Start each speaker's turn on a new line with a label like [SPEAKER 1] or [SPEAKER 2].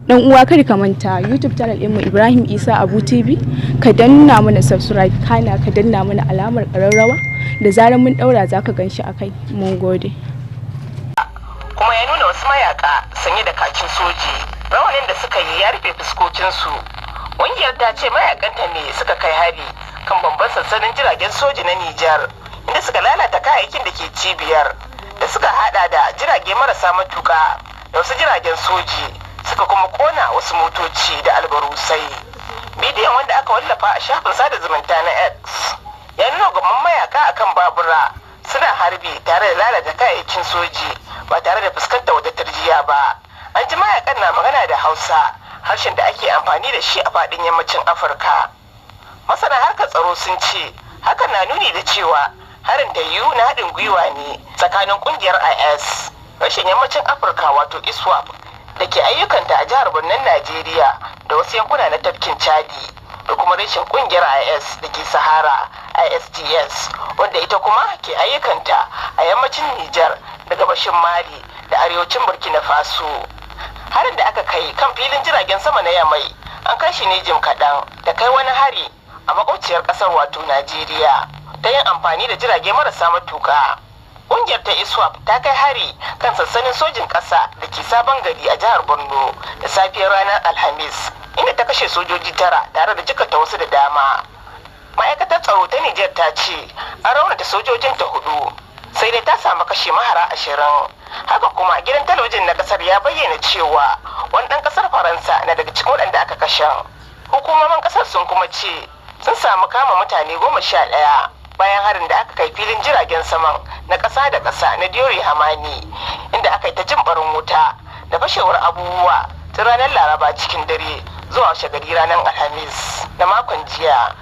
[SPEAKER 1] Dan uwa kada ka manta YouTube channel ɗinmu Ibrahim Isa Abu TV, ka danna mana subscribe, kana ka danna mana alamar ƙararrawa da zarar mun ɗaura za ka gan shi a kai. Mun gode.
[SPEAKER 2] Kuma ya nuna wasu mayaka sanye da kakin soji, rawanin da suka yi ya rufe fuskokinsu. Ƙungiyar ta ce mayakanta ne suka kai hari kan babban sansanin jiragen soji na Nijar, inda suka lalata kayayyakin da ke cibiyar, da suka hada da jirage marasa matuka da wasu jiragen soji, suka kuma kona wasu motoci da albarusai. Bidiyon wanda aka wallafa a shafin sada zumunta na X ya nuna gwamman mayaka akan babura suna harbi tare da lalata kayayyakin soji ba tare da fuskantar wata tarjiya ba. An ji mayakan na magana da Hausa, harshen da ake amfani da shi a faɗin yammacin Afirka. Masana harkar tsaro sun ce hakan na nuni da cewa harin da yiwu na haɗin gwiwa ne tsakanin ƙungiyar IS, rashin yammacin Afirka wato ISWAP, da ke ayyukanta a jihar Birnin Najeriya da wasu yankuna na tafkin Chadi, da kuma rashin ƙungiyar IS da ke Sahara ISDS, wanda ita kuma ke ayyukanta a yammacin Nijar da gabashin Mali da arewacin Burkina Faso. Harin da aka kai kan filin jiragen sama na Yamai an kai shi ne jim kaɗan da kai wani hari a makwabciyar ƙasar wato Najeriya ta yin amfani da jirage marasa matuka. Ƙungiyar ta ISWAP ta kai hari kan sansanin sojin ƙasa da ke Sabon Gari a jihar Borno da safiyar ranar Alhamis, inda ta kashe sojoji 9 tare da jikata wasu da dama. Ma'aikatar tsaro ta Nijar ta ce an raunata sojojinta 4, sai dai ta samu kashe mahara 20. Haka kuma gidan talabijin na ƙasar ya bayyana cewa wani ɗan ƙasar Faransa na daga cikin waɗanda aka kashe. Hukumomin ƙasar sun kuma ce sun samu kama mutane 11 bayan harin da aka kai filin jiragen saman na ƙasa da ƙasa na Diori Hamani, inda aka yi ta jin barin wuta da fashewar abubuwa tun ranar Laraba cikin dare zuwa shagari ranar Alhamis na makon jiya.